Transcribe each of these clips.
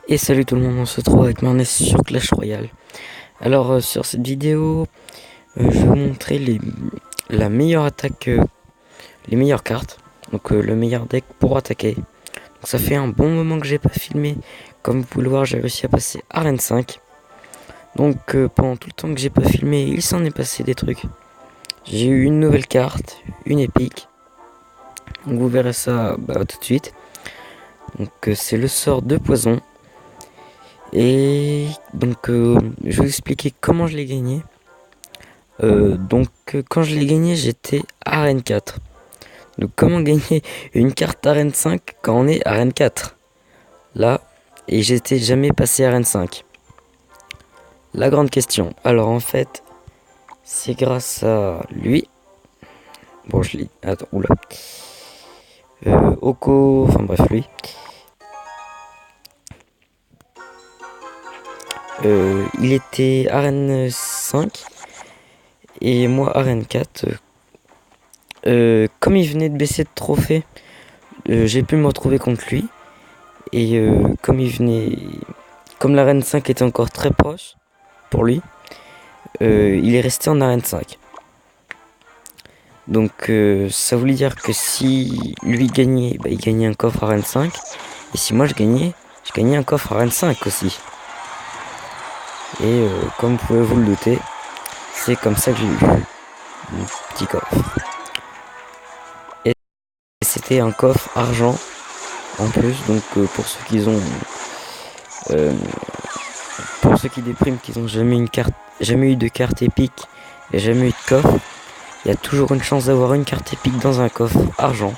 Et salut tout le monde, on se retrouve avec Marnès sur Clash Royale. Alors sur cette vidéo, je vais vous montrer la meilleure attaque, les meilleures cartes. Donc le meilleur deck pour attaquer. Donc ça fait un bon moment que j'ai pas filmé. Comme vous pouvez le voir, j'ai réussi à passer Arène 5. Donc pendant tout le temps que j'ai pas filmé, il s'en est passé des trucs. J'ai eu une nouvelle carte, une épique. Donc vous verrez ça tout de suite. Donc c'est le sort de poison. Et donc je vais vous expliquer comment je l'ai gagné. Quand je l'ai gagné, j'étais Arène 4. Donc comment gagner une carte Arène 5 quand on est Arène 4? Là, et j'étais jamais passé Arène 5. La grande question. Alors en fait, c'est grâce à lui. Bon, je l'ai. Attends, oula. Oko, enfin bref, lui. Il était Arène 5 et moi Arène 4. Comme il venait de baisser de trophée, j'ai pu me retrouver contre lui. Et comme l'arène 5 était encore très proche pour lui, il est resté en arène 5. Donc ça voulait dire que si lui gagnait, il gagnait un coffre arène 5. Et si moi je gagnais un coffre arène 5 aussi. Et comme vous pouvez vous le douter, c'est comme ça que j'ai eu mon petit coffre. Et c'était un coffre argent en plus, donc pour ceux qui dépriment, qui n'ont jamais eu de carte épique et jamais eu de coffre, il y a toujours une chance d'avoir une carte épique dans un coffre argent.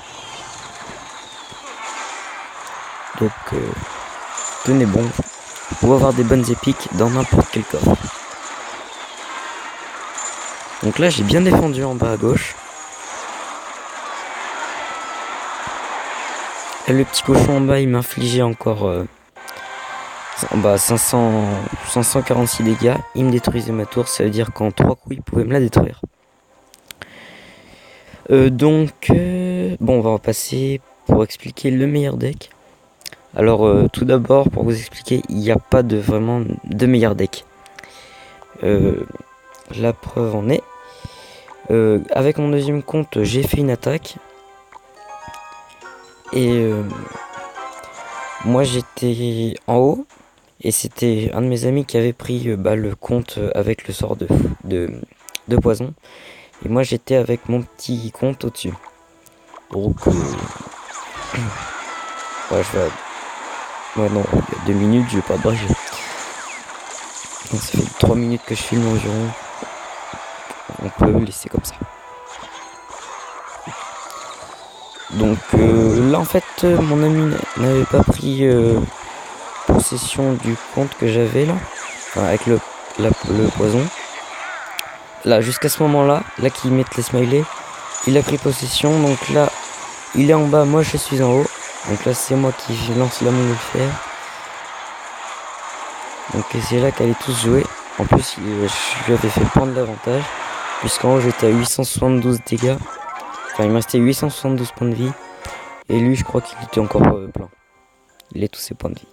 Donc tenez bon, vous pouvez avoir des bonnes épiques dans n'importe quel coffre. Donc là j'ai bien défendu en bas à gauche. Et le petit cochon en bas il m'infligeait encore 546 dégâts. Il me détruisait ma tour, ça veut dire qu'en 3 coups il pouvait me la détruire. Bon, on va passer pour expliquer le meilleur deck. Alors tout d'abord, pour vous expliquer, il n'y a pas vraiment de meilleur deck. La preuve en est, avec mon deuxième compte, j'ai fait une attaque. Et moi j'étais en haut. Et c'était un de mes amis qui avait pris le compte avec le sort de poison. Et moi j'étais avec mon petit compte au-dessus. Donc ouais, ouais non, il y a 2 minutes je vais pas brager. Donc ça fait 3 minutes que je filme environ. On peut le laisser comme ça. Donc là en fait mon ami n'avait pas pris possession du compte que j'avais là. Enfin, avec le poison. Là jusqu'à ce moment là qu'ils mettent les smileys, il a pris possession. Donc là il est en bas, moi je suis en haut. Donc là c'est moi qui lance la main de fer. Donc c'est là qu'elle est tous jouer. En plus je lui avais fait prendre l'avantage. Puisqu'en haut j'étais à 872 dégâts. Enfin il me restait 872 points de vie. Et lui je crois qu'il était encore plein. Il a tous ses points de vie.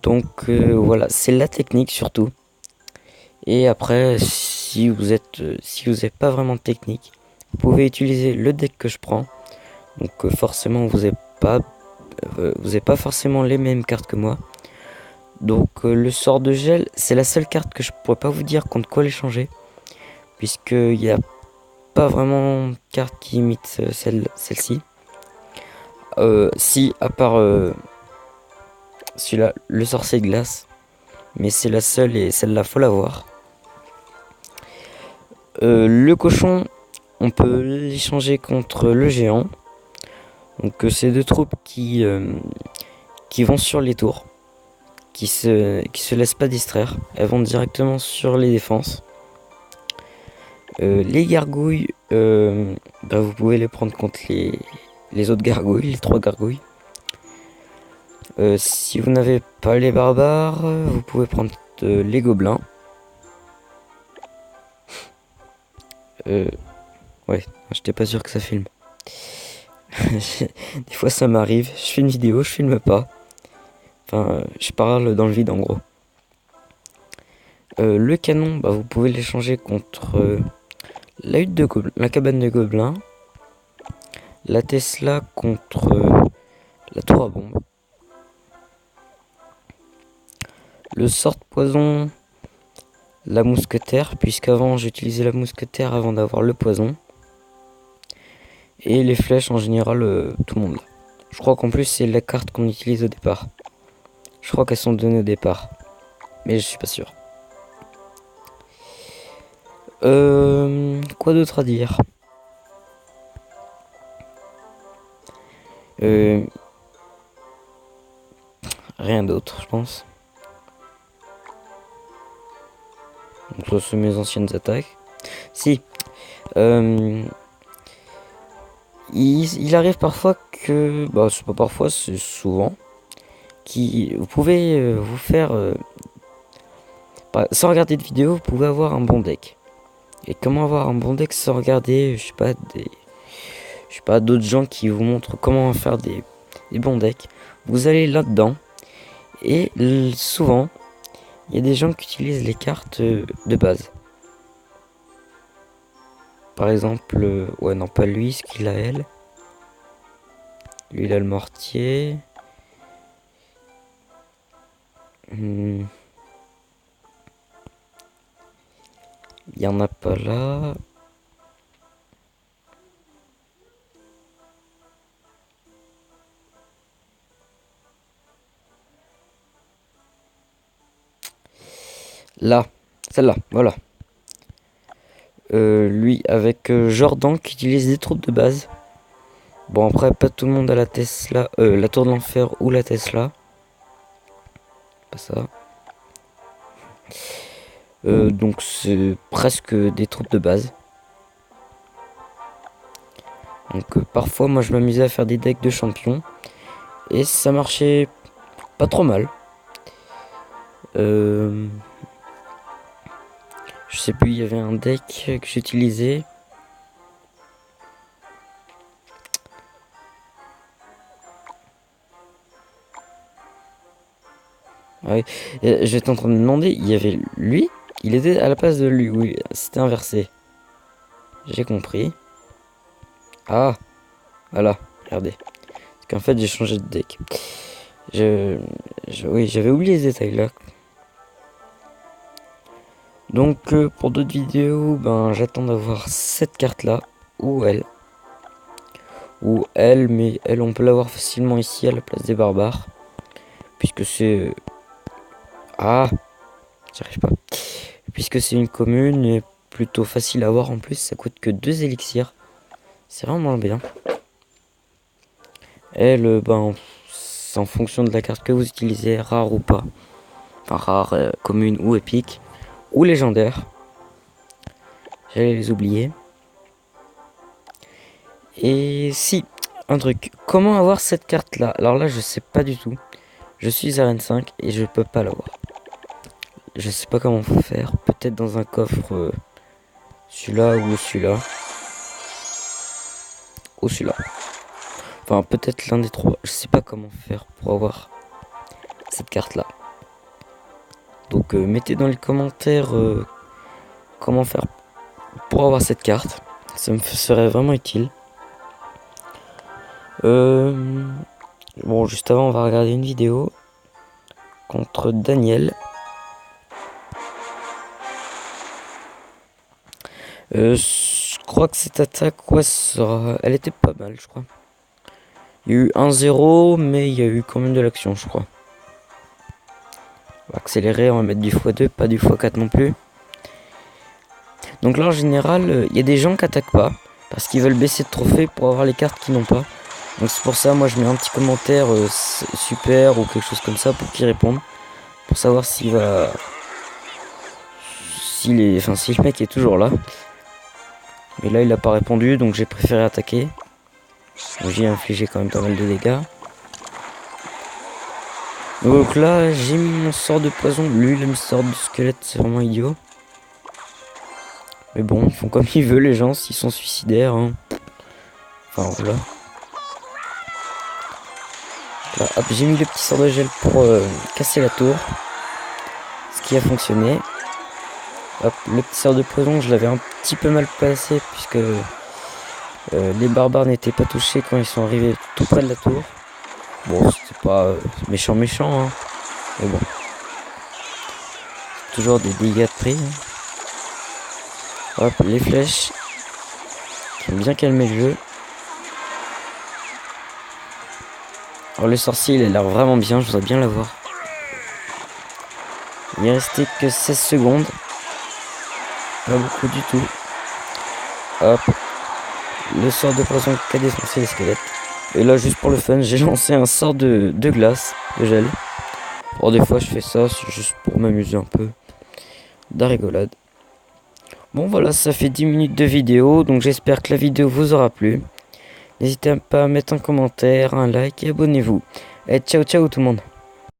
Donc voilà, c'est la technique surtout. Et après si vous n'avez pas vraiment de technique, vous pouvez utiliser le deck que je prends. Donc forcément vous n'avez pas forcément les mêmes cartes que moi. Donc le sort de gel, c'est la seule carte que je pourrais pas vous dire contre quoi l'échanger. Puisqu'il n'y a pas vraiment de carte qui imite celle-ci. Si, à part celui-là, le sorcier de glace. Mais c'est la seule et celle-là, faut l'avoir. Le cochon, on peut l'échanger contre le géant. Donc c'est deux troupes qui vont sur les tours. Qui se laissent pas distraire. Elles vont directement sur les défenses. Les gargouilles, vous pouvez les prendre contre les autres gargouilles, les 3 gargouilles. Si vous n'avez pas les barbares, vous pouvez prendre les gobelins. Ouais, j'étais pas sûr que ça filme. Des fois ça m'arrive, je fais une vidéo, je filme pas. Enfin, je parle dans le vide en gros. Le canon, bah, vous pouvez l'échanger contre la hutte de la cabane de gobelins. La Tesla contre la tour à bombe. Le sort de poison, la mousquetaire, puisqu'avant j'utilisais la mousquetaire avant d'avoir le poison. Et les flèches en général, tout le monde. Je crois qu'en plus c'est la carte qu'on utilise au départ. Je crois qu'elles sont données au départ. Mais je suis pas sûr. Quoi d'autre à dire? Rien d'autre, je pense. Donc ça c'est mes anciennes attaques. Si. Il arrive parfois que... Bah c'est pas parfois, c'est souvent. Vous pouvez vous faire... sans regarder de vidéo, vous pouvez avoir un bon deck. Et comment avoir un bon deck sans regarder, je sais pas, d'autres gens qui vous montrent comment faire des bons decks. Vous allez là-dedans. Et souvent, il y a des gens qui utilisent les cartes de base. Par exemple, ouais non pas lui, ce qu'il a elle. Lui il a le mortier. Il y en a pas là. Là, celle-là, voilà. Lui avec Jordan qui utilise des troupes de base. Bon après pas tout le monde a la Tesla, la tour de l'enfer ou la Tesla. Pas ça. Donc c'est presque des troupes de base. Donc parfois moi je m'amusais à faire des decks de champions. Et ça marchait pas trop mal. Je sais plus, il y avait un deck que j'utilisais. Ouais. J'étais en train de me demander, il y avait lui, il était à la place de lui, oui, c'était inversé. J'ai compris. Ah, voilà, regardez. Parce qu'en fait j'ai changé de deck. Oui, j'avais oublié ces détails là. Donc pour d'autres vidéos, ben j'attends d'avoir cette carte là, ou elle. Ou elle, mais elle on peut l'avoir facilement ici à la place des barbares. Puisque c'est... Ah, j'arrive pas. Puisque c'est une commune et plutôt facile à avoir en plus, ça coûte que 2 élixirs. C'est vraiment bien. Elle, ben, c'est en fonction de la carte que vous utilisez, rare ou pas. Enfin, rare, commune ou épique. Ou légendaire. J'allais les oublier. Et si, un truc. Comment avoir cette carte là? Alors là, je sais pas du tout. Je suis à N5 et je peux pas l'avoir. Je sais pas comment faut faire. Peut-être dans un coffre. Celui-là ou celui-là. Ou celui-là. Enfin, peut-être l'un des trois. Je sais pas comment faire pour avoir cette carte-là. Donc, mettez dans les commentaires comment faire pour avoir cette carte. Ça me serait vraiment utile. Bon, juste avant, on va regarder une vidéo contre Daniel. Je crois que cette attaque, ouais, elle était pas mal, je crois. Il y a eu 1-0, mais il y a eu quand même de l'action, je crois. On va accélérer, on va mettre du x2, pas du x4 non plus. Donc là, en général, il y a des gens qui attaquent pas, parce qu'ils veulent baisser de trophée pour avoir les cartes qu'ils n'ont pas. Donc c'est pour ça, moi je mets un petit commentaire super ou quelque chose comme ça pour qu'ils répondent. Pour savoir s'il va... si le mec est toujours là. Mais là il a pas répondu, donc j'ai préféré attaquer. J'ai infligé quand même pas mal de dégâts. Donc là j'ai mis mon sort de poison. Lui il a mis sort de squelette, c'est vraiment idiot. Mais bon, ils font comme ils veulent les gens, s'ils sont suicidaires. Hein. Enfin voilà. Voilà, hop, j'ai mis le petit sort de gel pour casser la tour. Ce qui a fonctionné. Hop, le petit sort de poison, je l'avais un petit peu mal placé puisque les barbares n'étaient pas touchés quand ils sont arrivés tout près de la tour. Bon, c'était pas méchant, hein. Mais bon. Toujours des dégâts de prix. Hop, les flèches. Qui ont bien calmé le jeu. Alors le sorcier, il a l'air vraiment bien, je voudrais bien l'avoir. Il n'est resté que 16 secondes. Pas beaucoup du tout. Hop. Le sort de poison qui a défoncé les squelettes. Et là, juste pour le fun, j'ai lancé un sort de glace, de gel. Bon, des fois, je fais ça, c'est juste pour m'amuser un peu. De la rigolade. Bon, voilà, ça fait 10 minutes de vidéo. Donc, j'espère que la vidéo vous aura plu. N'hésitez pas à mettre un commentaire, un like et abonnez-vous. Et ciao, ciao tout le monde.